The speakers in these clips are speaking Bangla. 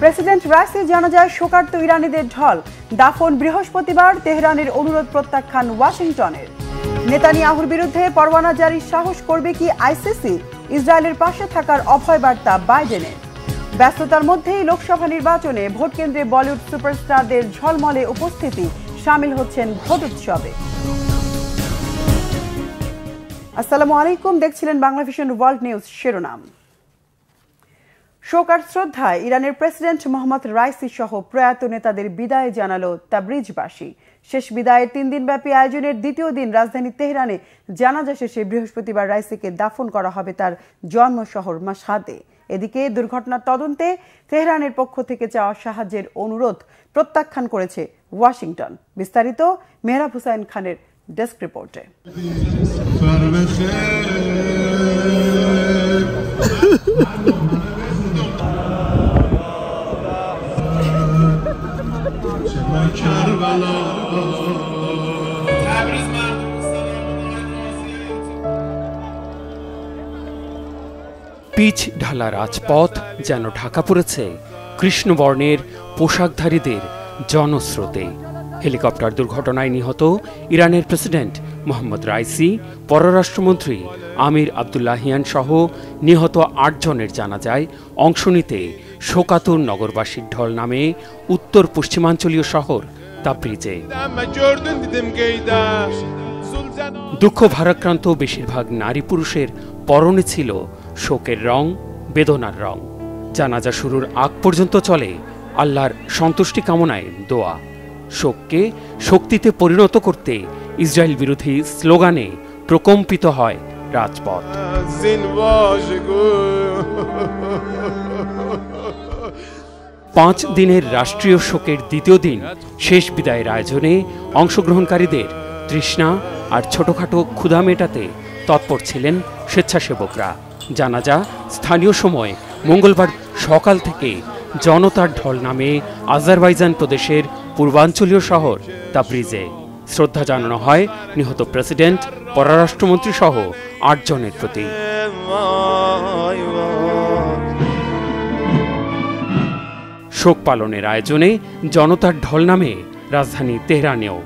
প্রেসিডেন্ট রাইসির জানাজায় শোকার্ত ইরানিদের ঢল। দাফন বৃহস্পতিবার, তেহরানের অনুরোধ প্রত্যাখ্যান ওয়াশিংটনের। নেতানিয়াহুর বিরুদ্ধে পরোয়ানা জারির সাহস করবে কি আইসিসি? ইসরায়েলের পাশে থাকার অভয় বার্তা বাইডেনের। ব্যস্ততার মধ্যেই লোকসভা নির্বাচনে ভোট কেন্দ্রে বলিউড সুপারস্টারদের ঝলমলে উপস্থিতি, শামিল হচ্ছেন ভোট উৎসবে। আসসালামু আলাইকুম, দেখছিলেন বাংলা ভিশন ওয়ার্ল্ড নিউজ। শিরোনাম। শোক আর শ্রদ্ধায় ইরানের প্রেসিডেন্ট মোহাম্মদ রাইসি সহ প্রয়াত নেতাদের বিদায় জানালো তাবরিজবাসী। শেষ বিদায়ের 3 দিনব্যাপী আয়োজনের দ্বিতীয় দিন রাজধানী তেহরানে জানাজা শেষে বৃহস্পতিবার রাইসিকে দাফন করা হবে তার জন্মশহর মাশহাদে। এদিকে দুর্ঘটনার তদন্তে তেহরানের পক্ষ থেকে চাওয়া সাহায্যের অনুরোধ প্রত্যাখ্যান করেছে ওয়াশিংটন। বিস্তারিত মেহরাব হুসাইন খানের ডেস্ক রিপোর্টে। পিচ ঢালা রাজপথ যেন ঢাকা পড়েছে কৃষ্ণবর্ণের পোশাকধারীদের জনস্রোতে। হেলিকপ্টার দুর্ঘটনায় নিহত ইরানের প্রেসিডেন্ট মোহাম্মদ রাইসি, পররাষ্ট্রমন্ত্রী আমির আবদুল্লাহিয়ান সহ নিহত 8 জনের জানাজায় অংশ নিতে শোকাতুর নগরবাসীর ঢল নামে উত্তর পশ্চিমাঞ্চলীয় শহর তাবরিজে। দুঃখ ভারাক্রান্ত বেশিরভাগ নারী পুরুষের পরনে ছিল শোকের রং, বেদনার রং। জানাজা শুরুর আগ পর্যন্ত চলে আল্লাহর সন্তুষ্টি কামনায় দোয়া। শোককে শক্তিতে পরিণত করতে ইসরায়েল বিরোধী স্লোগানে প্রকম্পিত হয় রাজপথ। 5 দিনের রাষ্ট্রীয় শোকের দ্বিতীয় দিন শেষ বিদায়ের আয়োজনে অংশগ্রহণকারীদের তৃষ্ণা আর ছোটখাটো ক্ষুধা মেটাতে তৎপর ছিলেন স্বেচ্ছাসেবকরা। জানাজা স্থানীয় সময় মঙ্গলবার সকাল থেকে জনতার ঢল নামে আজারবাইজান প্রদেশের পূর্বাঞ্চলীয় শহর তাবরিজে। শ্রদ্ধা জানানো হয় নিহত প্রেসিডেন্ট, পররাষ্ট্রমন্ত্রী সহ 8 জনের প্রতি। শোক পালনের আয়োজনে জনতার ঢল নামে রাজধানী তেহরানেও।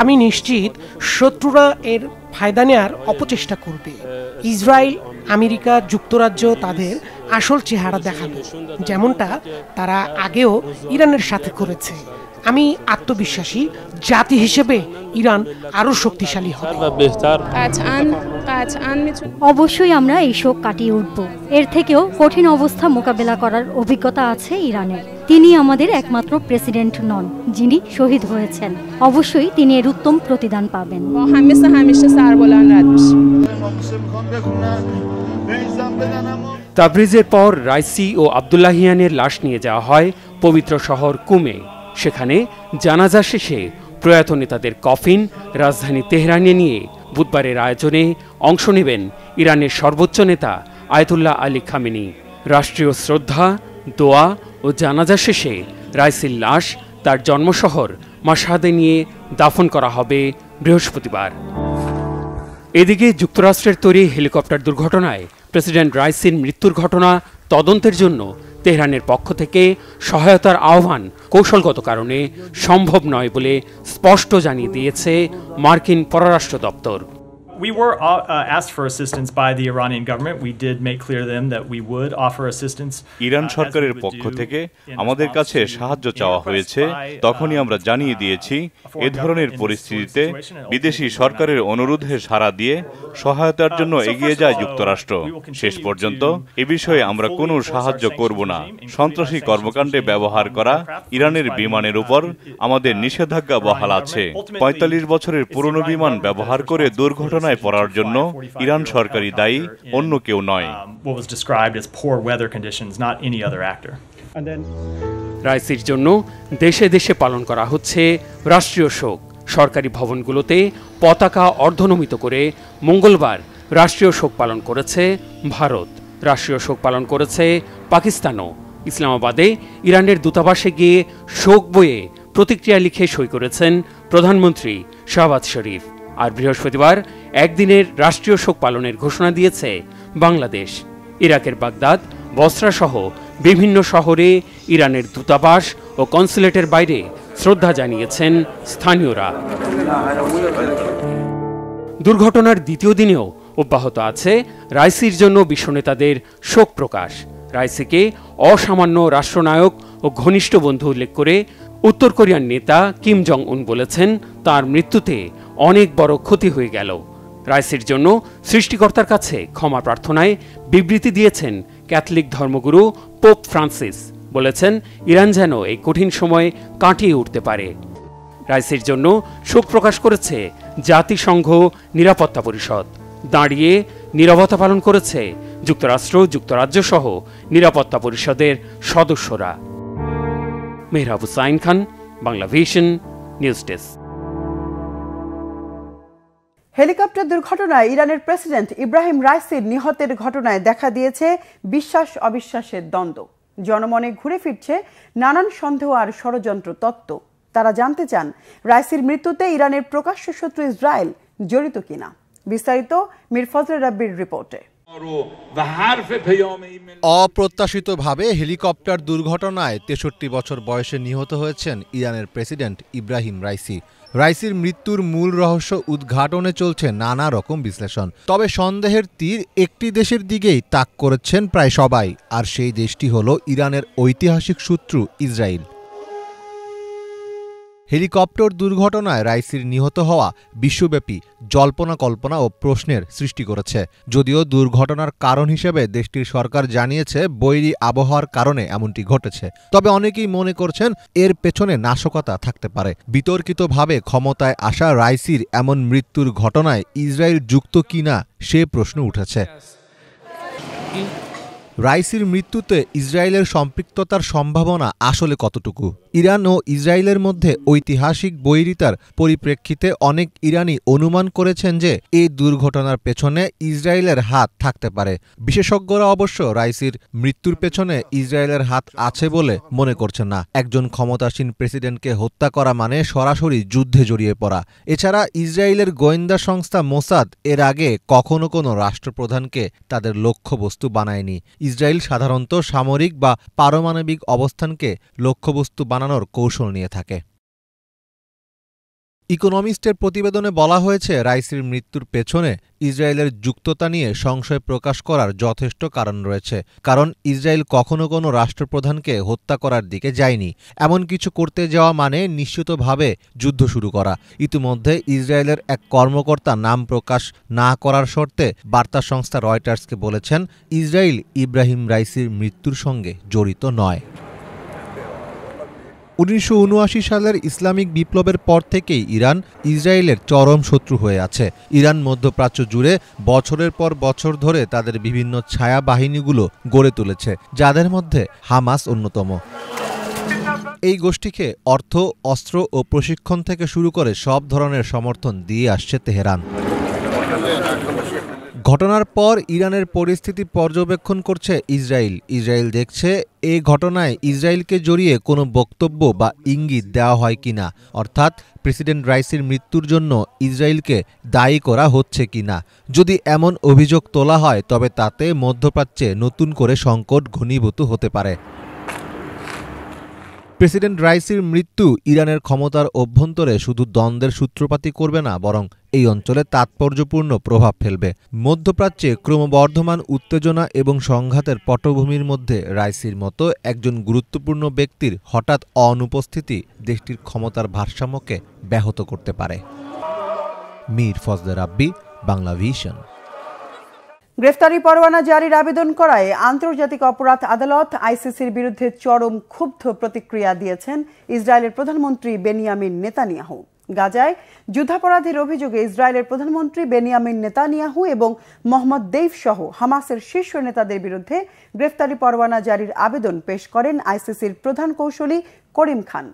আমি নিশ্চিত শত্রুরা এর ফায়দা নেয়ার অপচেষ্টা করবে। ইসরায়েল, আমেরিকা, যুক্তরাজ্য তাদের আসল চেহারা দেখাবে, যেমনটা তারা আগেও ইরানের সাথে করেছে। আমি আত্মবিশ্বাসী জাতি হিসেবে ইরান আরো শক্তিশালী হবে। অবশ্যই আমরা এই শোক কাটিয়ে উঠব। এর থেকেও কঠিন অবস্থা মোকাবেলা করার অভিজ্ঞতা আছে ইরানের। তিনি আমাদের একমাত্র প্রেসিডেন্ট নন যিনি শহীদ হয়েছেন। অবশ্যই তিনি এর উত্তম প্রতিদান পাবেন। তাবরিজের পর রাইসি ও আবদুল্লাহিয়ানের লাশ নিয়ে যাওয়া হয় পবিত্র শহর কুমে। সেখানে জানাজা শেষে প্রয়াত নেতাদের কফিন রাজধানী তেহরানে নিয়ে বুধবারের আয়োজনে অংশ নেবেন ইরানের সর্বোচ্চ নেতা আয়াতুল্লাহ আলী খামেনি। রাষ্ট্রীয় শ্রদ্ধা, দোয়া ও জানাজা শেষে রাইসির লাশ তার জন্মশহর মাশহাদে নিয়ে দাফন করা হবে বৃহস্পতিবার। এদিকে যুক্তরাষ্ট্রের তৈরি হেলিকপ্টার দুর্ঘটনায় প্রেসিডেন্ট রাইসির মৃত্যুর ঘটনা তদন্তের জন্য তেহরানের পক্ষ থেকে সহায়তার আহ্বান কৌশলগত কারণে সম্ভব নয় বলে স্পষ্ট জানিয়ে দিয়েছে মার্কিন পররাষ্ট্র দপ্তর। We were asked for assistance by the Iranian government. We did make clear to them that we would offer assistance. Iran সরকারের পক্ষ থেকে আমাদের কাছে সাহায্য চাওয়া হয়েছে। তখনই আমরা জানিয়ে দিয়েছি এই ধরনের পরিস্থিতিতে বিদেশি সরকারের অনুরোধে সাড়া দিয়ে সহায়তার জন্য এগিয়ে যায় যুক্তরাষ্ট্র। শেষ পর্যন্ত এ বিষয়ে আমরা কোনো সাহায্য করব না। সন্ত্রাসী কর্মকাণ্ডে ব্যবহার করা ইরানের বিমানের উপর আমাদের নিষেধাজ্ঞা বহাল আছে। 45 বছরের পুরনো বিমান ব্যবহার করে দুর্ঘটনায় পড়ার জন্য ইরান সরকারই দায়ী, অন্য কেউ নয়। রাইসির জন্য দেশে দেশে পালন করা হচ্ছে রাষ্ট্রীয় শোক। সরকারি ভবনগুলোতে পতাকা অর্ধনমিত করে মঙ্গলবার রাষ্ট্রীয় শোক পালন করেছে ভারত। রাষ্ট্রীয় শোক পালন করেছে পাকিস্তানও। ইসলামাবাদে ইরানের দূতাবাসে গিয়ে শোক বইয়ে প্রতিক্রিয়া লিখে সই করেছেন প্রধানমন্ত্রী শাহবাজ শরীফ। আর বৃহস্পতিবার একদিনের রাষ্ট্রীয় শোক পালনের ঘোষণা দিয়েছে বাংলাদেশ। ইরাকের বাগদাদ, বসরা সহ বিভিন্ন শহরে ইরানের দূতাবাস ও কনসুলেটের বাইরে শ্রদ্ধা জানিয়েছেন স্থানীয়রা। দুর্ঘটনার দ্বিতীয় দিনেও অব্যাহত আছে রাইসির জন্য বিশ্বনেতাদের শোক প্রকাশ। রাইসিকে অসামান্য রাষ্ট্রনায়ক ও ঘনিষ্ঠ বন্ধু উল্লেখ করে উত্তর কোরিয়ার নেতা কিম জং উন বলেছেন, তার মৃত্যুতে অনেক বড় ক্ষতি হয়ে গেল। রাইসির জন্য সৃষ্টিকর্তার কাছে ক্ষমা প্রার্থনায় বিবৃতি দিয়েছেন ক্যাথলিক ধর্মগুরু পোপ ফ্রান্সিস। বলেছেন, ইরান যেন এই কঠিন সময়ে কাটিয়ে উঠতে পারে। রাইসির জন্য শোক প্রকাশ করেছে জাতিসংঘ নিরাপত্তা পরিষদ। দাঁড়িয়ে নীরবতা পালন করেছে যুক্তরাষ্ট্র, যুক্তরাজ্য সহ নিরাপত্তা পরিষদের সদস্যরা। Mehrab Hussain Khan, Bangla vision, news desk. Helicopter দুর্ঘটনায় ইরানের প্রেসিডেন্ট ইব্রাহিম রাইসির নিহতের ঘটনায় দেখা দিয়েছে বিশ্বাস অবিশ্বাসের দ্বন্দ্ব। জনমনে ঘুরে ফিরছে নানান সন্দেহ আর ষড়যন্ত্র তত্ত্ব। তারা জানতে চান, রাইসির মৃত্যুতে ইরানের প্রকাশ্য শত্রু ইসরায়েল জড়িত কিনা। বিস্তারিত মীর ফজলে রাব্বির রিপোর্টে। অপ্রত্যাশিতভাবে হেলিকপ্টার দুর্ঘটনায় ৬৩ বছর বয়সে নিহত হয়েছেন ইরানের প্রেসিডেন্ট ইব্রাহিম রাইসি। রাইসির মৃত্যুর মূল রহস্য উদ্ঘাটনে চলছে নানা রকম বিশ্লেষণ। তবে সন্দেহের তীর একটি দেশের দিকেই তাক করেছেন প্রায় সবাই, আর সেই দেশটি হল ইরানের ঐতিহাসিক শত্রু ইসরায়েল। হেলিকপ্টার দুর্ঘটনায় রাইসির নিহত হওয়া বিশ্বব্যাপী জল্পনা কল্পনা ও প্রশ্নের সৃষ্টি করেছে। যদিও দুর্ঘটনার কারণ হিসেবে দেশটির সরকার জানিয়েছে বৈরী আবহাওয়ার কারণে এমনটি ঘটেছে। তবে অনেকেই মনে করছেন এর পেছনে নাশকতা থাকতে পারে। বিতর্কিতভাবে ক্ষমতায় আসা রাইসির এমন মৃত্যুর ঘটনায় ইসরায়েল যুক্ত কিনা সে প্রশ্ন উঠেছে। রাইসির মৃত্যুতে ইসরায়েলের সম্পৃক্ততার সম্ভাবনা আসলে কতটুকু? ইরান ও ইসরায়েলের মধ্যে ঐতিহাসিক বৈরিতার পরিপ্রেক্ষিতে অনেক ইরানি অনুমান করেছেন যে এই দুর্ঘটনার পেছনে ইসরায়েলের হাত থাকতে পারে। বিশেষজ্ঞরা অবশ্য রাইসির মৃত্যুর পেছনে ইসরায়েলের হাত আছে বলে মনে করছেন না। একজন ক্ষমতাসীন প্রেসিডেন্টকে হত্যা করা মানে সরাসরি যুদ্ধে জড়িয়ে পড়া। এছাড়া ইসরায়েলের গোয়েন্দা সংস্থা মোসাদ এর আগে কখনো কোনো রাষ্ট্রপ্রধানকে তাদের লক্ষ্যবস্তু বানায়নি। ইসরায়েল সাধারণত সামরিক বা পারমাণবিক অবস্থানকে লক্ষ্যবস্তু বানানোর কৌশল নিয়ে থাকে। ইকোনমিস্টের প্রতিবেদনে বলা হয়েছে, রাইসির মৃত্যুর পেছনে ইসরায়েলের যুক্ততা নিয়ে সংশয় প্রকাশ করার যথেষ্ট কারণ রয়েছে। কারণ ইসরায়েল কখনো কোনো রাষ্ট্রপ্রধানকে হত্যা করার দিকে যায়নি। এমন কিছু করতে যাওয়া মানে নিশ্চিতভাবে যুদ্ধ শুরু করা। ইতিমধ্যে ইসরায়েলের এক কর্মকর্তা নাম প্রকাশ না করার শর্তে বার্তা সংস্থা রয়টার্সকে বলেছেন, ইসরায়েল ইব্রাহিম রাইসির মৃত্যুর সঙ্গে জড়িত নয়। ১৯৭৯ সালের ইসলামিক বিপ্লবের পর থেকেই ইরান ইসরায়েলের চরম শত্রু হয়ে আছে। ইরান মধ্যপ্রাচ্য জুড়ে বছরের পর বছর ধরে তাদের বিভিন্ন ছায়া বাহিনীগুলো গড়ে তুলেছে, যাদের মধ্যে হামাস অন্যতম। এই গোষ্ঠীকে অর্থ, অস্ত্র ও প্রশিক্ষণ থেকে শুরু করে সব ধরনের সমর্থন দিয়ে আসছে তেহরান। ঘটনার পর ইরানের পরিস্থিতি পর্যবেক্ষণ করছে ইসরায়েল। ইসরায়েল দেখছে এই ঘটনায় ইসরায়েলকে জড়িয়ে কোনো বক্তব্য বা ইঙ্গিত দেওয়া হয় কিনা, অর্থাৎ প্রেসিডেন্ট রাইসির মৃত্যুর জন্য ইসরায়েলকে দায়ী করা হচ্ছে কিনা। যদি এমন অভিযোগ তোলা হয় তবে তাতে মধ্যপ্রাচ্যে নতুন করে সংকট ঘনীভূত হতে পারে। প্রেসিডেন্ট রাইসির মৃত্যু ইরানের ক্ষমতার অভ্যন্তরে শুধু দ্বন্দ্বের সূত্রপাতই করবে না, বরং এই অঞ্চলে তাৎপর্যপূর্ণ প্রভাব ফেলবে। মধ্যপ্রাচ্যে ক্রমবর্ধমান উত্তেজনা এবং সংঘাতের পটভূমির মধ্যে রাইসির মতো একজন গুরুত্বপূর্ণ ব্যক্তির হঠাৎ অনুপস্থিতি দেশটির ক্ষমতার ভারসাম্যকে ব্যাহত করতে পারে। মীর ফজলে রাব্বি, বাংলা ভিশন। গ্রেফতারি পরোয়ানা জারির আবেদন করায় আন্তর্জাতিক অপরাধ আদালত আইসিসির বিরুদ্ধে চরম ক্ষুব্ধ প্রতিক্রিয়া দিয়েছেন ইসরায়েলের প্রধানমন্ত্রী বেনিয়ামিন নেতানিয়াহু। গাজায় যুদ্ধাপরাধের অভিযোগে ইসরায়েলের প্রধানমন্ত্রী বেনিয়ামিন নেতানিয়াহু এবং মোহাম্মদ দেইফ সহ হামাসের শীর্ষ নেতাদের বিরুদ্ধে গ্রেফতারি পরোয়ানা জারির আবেদন পেশ করেন আইসিসির প্রধান কৌঁসুলি করিম খান।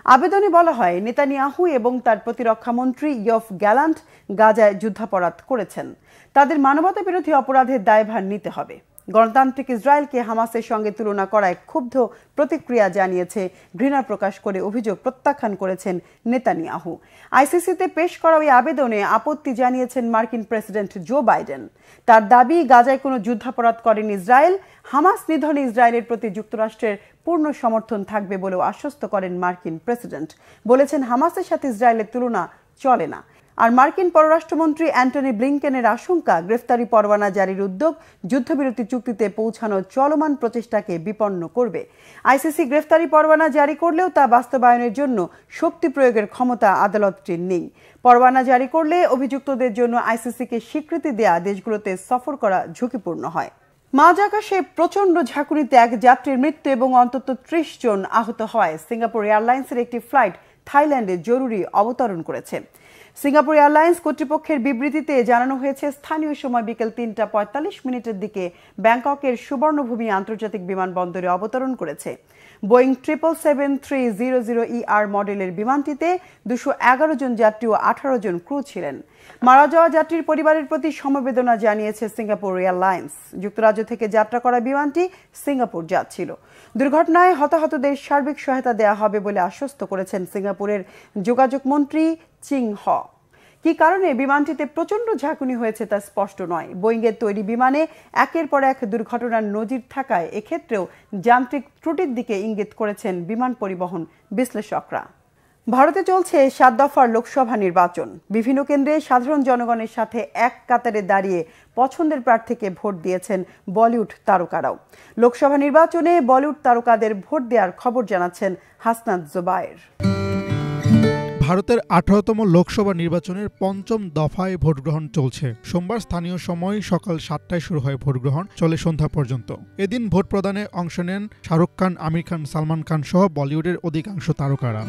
আবেদনে বলা হয় নেতানিয়াহু এবং তার প্রতিরক্ষা মন্ত্রী ইয়ফ গ্যালান্ট গাজায় যুদ্ধাপরাধ করেছেন। তাদের মানবতা বিরোধী অপরাধের দায়ভার নিতে হবে। গণতান্ত্রিক ইসরায়েলকে হামাসের সঙ্গে তুলনা করায় ক্ষুব্ধ প্রতিক্রিয়া জানিয়েছে, ঘৃণা প্রকাশ করে অভিযোগ প্রত্যাখ্যান করেছেন নেতানিয়াহু। আইসিসিতে পেশ করা ওই আবেদনে আপত্তি জানিয়েছেন মার্কিন প্রেসিডেন্ট জো বাইডেন। তার দাবি, গাজায় কোনো যুদ্ধাপরাধ করেন ইসরায়েল। হামাস নিধনে ইসরায়েলের প্রতি যুক্তরাষ্ট্রের পূর্ণ সমর্থন থাকবে বলেও আশ্বস্ত করেন মার্কিন প্রেসিডেন্ট। বলেছেন, হামাসের সাথে ইসরায়েলের তুলনা চলে না। আর মার্কিন পররাষ্ট্রমন্ত্রী অ্যান্টনি ব্লিংকেনের আশঙ্কা, গ্রেফতারি পরোয়ানা জারির উদ্যোগ যুদ্ধবিরতি চুক্তিতে পৌঁছানোর চলমান প্রচেষ্টাকে বিপন্ন করবে। আইসিসি গ্রেফতারি পরোয়ানা জারি করলেও তা বাস্তবায়নের জন্য শক্তি প্রয়োগের ক্ষমতা আদালতটির নেই। পরোয়ানা জারি করলে অভিযুক্তদের জন্য আইসিসিকে স্বীকৃতি দেয়া দেশগুলোতে সফর করা ঝুঁকিপূর্ণ হয়। মাঝ আকাশে প্রচণ্ড ঝাঁকুনিতে এক যাত্রীর মৃত্যু এবং অন্তত ৩০ জন আহত হয়। সিঙ্গাপুর এয়ারলাইন্সের একটি ফ্লাইট থাইল্যান্ডে জরুরি অবতরণ করেছে। সিঙ্গাপুর এয়ারলাইন্স কর্তৃপক্ষের বিবৃতিতে জানানো হয়েছে, স্থানীয় সময় বিকেল ৩টা৪৫ দিকে ব্যাংককের সুবর্ণভূমি আন্তর্জাতিক বিমানবন্দরে অবতরণ করেছে। বোয়িং 777-300ER মডেলের বিমানটিতে 211 জন যাত্রী ও 18 জন ক্রু ছিলেন। মারা যাওয়া যাত্রীর পরিবারের প্রতি সমবেদনা জানিয়েছে সিঙ্গাপুর এয়ারলাইন্স। যুক্তরাজ্য থেকে যাত্রা করা বিমানটি সিঙ্গাপুর যাচ্ছিল। দুর্ঘটনায় হতাহতদের সার্বিক সহায়তা দেওয়া হবে বলে আশ্বস্ত করেছেন সিঙ্গাপুরের যোগাযোগ মন্ত্রী চিং হ। কি কারণে বিমানটিতে প্রচণ্ড ঝাঁকুনি হয়েছে তা স্পষ্ট নয়। বোয়িংয়ের তৈরি বিমানে একের পর এক দুর্ঘটনার নজির থাকায় এক্ষেত্রেও যান্ত্রিক ত্রুটির দিকে ইঙ্গিত করেছেন বিমান পরিবহন বিশ্লেষকরা। ভারতে চলছে 7 দফার লোকসভা নির্বাচন। বিভিন্ন কেন্দ্রে সাধারণ জনগণের সাথে এক কাতারে দাঁড়িয়ে পছন্দের প্রার্থীকে ভোট দিয়েছেন বলিউড তারকারাও। লোকসভা নির্বাচনে বলিউড তারকাদের ভোট দেওয়ার খবর জানাচ্ছেন হাসনাত জুবায়ের। ভারতের 18তম লোকসভা নির্বাচনের 5ম দফায় ভোটগ্রহণ চলছে। সোমবার স্থানীয় সময় সকাল 7টায় শুরু হয় ভোটগ্রহণ, চলে সন্ধ্যা পর্যন্ত। এদিন ভোট প্রদানে অংশ নেন শাহরুখ খান, আমির খান, সালমান খান সহ বলিউডের অধিকাংশ তারকারা।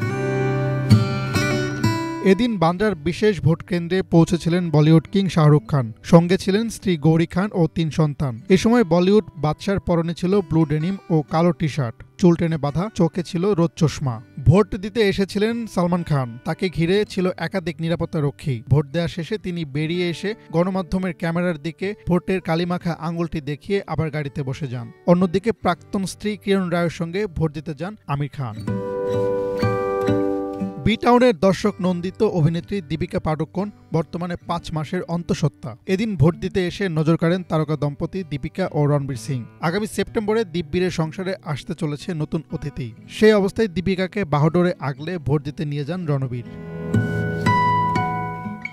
এদিন বান্দ্রার বিশেষ ভোট কেন্দ্রে পৌঁছেছিলেন বলিউড কিং শাহরুখ খান। সঙ্গে ছিলেন স্ত্রী গৌরী খান ও 3 সন্তান। এ সময় বলিউড বাদশার পরনে ছিল ব্লু ডেনিম ও কালো টি শার্ট, চুল টেনে বাঁধা, চোখে ছিল রোদ চশমা। ভোট দিতে এসেছিলেন সালমান খান। তাকে ঘিরে ছিল একাধিক নিরাপত্তা রক্ষী। ভোট দেওয়া শেষে তিনি বেরিয়ে এসে গণমাধ্যমের ক্যামেরার দিকে ভোটের কালিমাখা আঙুলটি দেখিয়ে আবার গাড়িতে বসে যান। অন্যদিকে প্রাক্তন স্ত্রী কিরণ রায়ের সঙ্গে ভোট দিতে যান আমির খান। বি টাউনের দর্শক নন্দিত অভিনেত্রী দীপিকা পাডুকোন বর্তমানে 5 মাসের অন্তঃসত্ত্বা। এদিন ভোট দিতে এসে নজর কাড়েন তারকা দম্পতি দীপিকা ও রণবীর সিং। আগামী সেপ্টেম্বরে দীপবীরের সংসারে আসতে চলেছে নতুন অতিথি। সেই অবস্থায় দীপিকাকে বাহুডোরে আগলে ভোট দিতে নিয়ে যান রণবীর।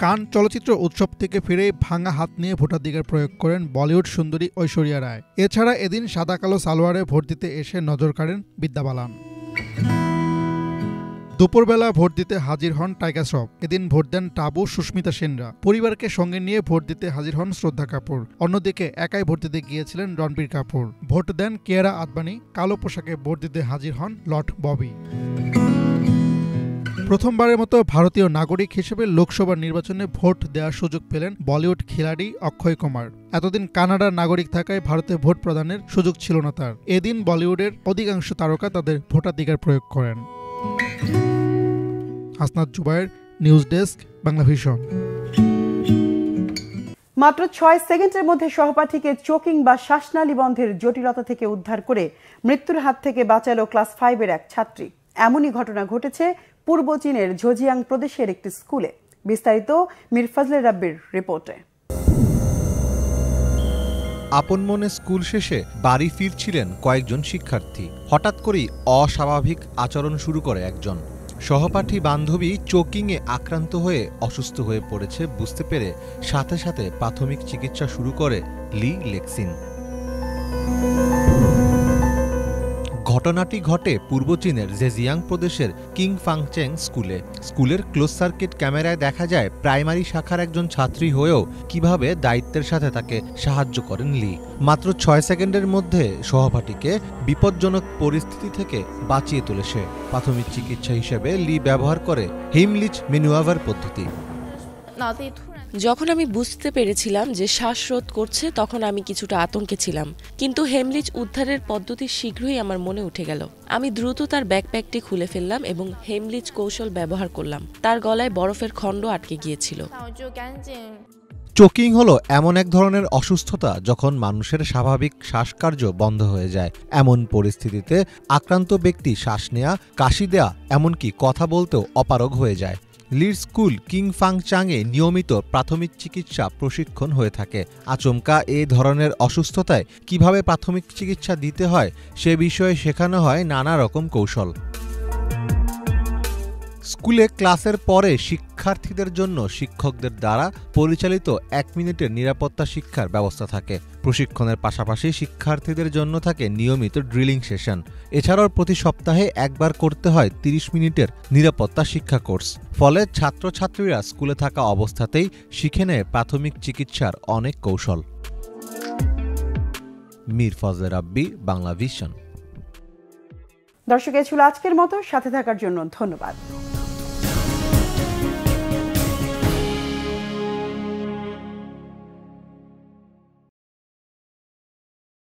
কান চলচ্চিত্র উৎসব থেকে ফিরে ভাঙা হাত নিয়ে ভোটাধিকার প্রয়োগ করেন বলিউড সুন্দরী ঐশ্বরিয়া রায়। এছাড়া এদিন সাদা কালো সালোয়ারে ভোট দিতে এসে নজর কাড়েন বিদ্যা বালান। দুপুরবেলা ভোট দিতে হাজির হন টাইগার শ্রফ। এদিন ভোট দেন টাবু, সুস্মিতা সেনরা। পরিবারকে সঙ্গে নিয়ে ভোট দিতে হাজির হন শ্রদ্ধা কাপুর। অন্যদিকে একাই ভোট দিতে গিয়েছিলেন রণবীর কাপুর। ভোট দেন কিয়ারা আদবানি। কালো পোশাকে ভোট দিতে হাজির হন লর্ড ববি। প্রথমবারের মতো ভারতীয় নাগরিক হিসেবে লোকসভা নির্বাচনে ভোট দেওয়ার সুযোগ পেলেন বলিউড খিলাড়ি অক্ষয় কুমার। এতদিন কানাডার নাগরিক থাকায় ভারতে ভোট প্রদানের সুযোগ ছিল না তার। এদিন বলিউডের অধিকাংশ তারকা তাদের ভোটাধিকার প্রয়োগ করেন। Hasnat Zubair, news desk, Bangla vision. মাত্র 6 সেকেন্ডের মধ্যে সহপাঠীকে চোকিং বা শ্বাসনালী বন্ধের জটিলতা থেকে উদ্ধার করে মৃত্যুর হাত থেকে বাঁচালো ক্লাস 5-এর এক ছাত্রী। এমনই ঘটনা ঘটেছে পূর্ব চীনের ঝোজিয়াং প্রদেশের একটি স্কুলে। বিস্তারিত মীর ফজলে রাব্বির রিপোর্টে। আপন মনে স্কুল শেষে বাড়ি ফিরছিলেন কয়েকজন শিক্ষার্থী। হঠাৎ করেই অস্বাভাবিক আচরণ শুরু করে একজন। সহপাঠী বান্ধবী চোকিংয়ে আক্রান্ত হয়ে অসুস্থ হয়ে পড়েছে বুঝতে পেরে সাথে সাথে প্রাথমিক চিকিৎসা শুরু করে লি লেক্সিন। ঘটনাটি ঘটে পূর্ব চীনের জেজিয়াং প্রদেশের কিং ফাংচেং স্কুলে। স্কুলের ক্লোজ সার্কিট ক্যামেরায় দেখা যায় প্রাইমারি শাখার একজন ছাত্রী হয়েও কিভাবে দায়িত্বের সাথে তাকে সাহায্য করেন লি। মাত্র 6 সেকেন্ডের মধ্যে সহপাঠীকে বিপজ্জনক পরিস্থিতি থেকে বাঁচিয়ে তোলে সে। প্রাথমিক চিকিৎসা হিসেবে লি ব্যবহার করে হিমলিচ ম্যানুভার পদ্ধতি। যখন আমি বুঝতে পেরেছিলাম যে শ্বাসরোধ করছে তখন আমি কিছুটা আতঙ্কে ছিলাম, কিন্তু হেমলিচ উদ্ধারের পদ্ধতি শীঘ্রই আমার মনে উঠে গেল। আমি দ্রুত তার ব্যাকপ্যাকটি খুলে ফেললাম এবং হেমলিচ কৌশল ব্যবহার করলাম। তার গলায় বরফের খণ্ড আটকে গিয়েছিল। চোকিং হলো এমন এক ধরনের অসুস্থতা যখন মানুষের স্বাভাবিক শ্বাসকার্য বন্ধ হয়ে যায়। এমন পরিস্থিতিতে আক্রান্ত ব্যক্তি শ্বাস নেয়া, কাশি দেয়া, এমনকি কথা বলতেও অপারগ হয়ে যায়। লিড স্কুল কিং ফাং চাংয়ে নিয়মিত প্রাথমিক চিকিৎসা প্রশিক্ষণ হয়ে থাকে। আচমকা এই ধরনের অসুস্থতায় কিভাবে প্রাথমিক চিকিৎসা দিতে হয় সে বিষয়ে শেখানো হয় নানা রকম কৌশল। স্কুলে ক্লাসের পরে শিক্ষার্থীদের জন্য শিক্ষকদের দ্বারা পরিচালিত 1 মিনিটের নিরাপত্তা শিক্ষার ব্যবস্থা থাকে। প্রশিক্ষণের পাশাপাশি শিক্ষার্থীদের জন্য থাকে নিয়মিত ড্রিলিং সেশন। এছাড়াও প্রতি সপ্তাহে একবার করতে হয় 30 মিনিটের নিরাপত্তা শিক্ষা কোর্স। ফলে ছাত্রছাত্রীরা স্কুলে থাকা অবস্থাতেই শিখে নেয় প্রাথমিক চিকিৎসার অনেক কৌশল। মীর ফজলে রাব্বি, বাংলা ভিশন। দর্শক, এ ছিল আজকের মতো। সাথে থাকার জন্য ধন্যবাদ।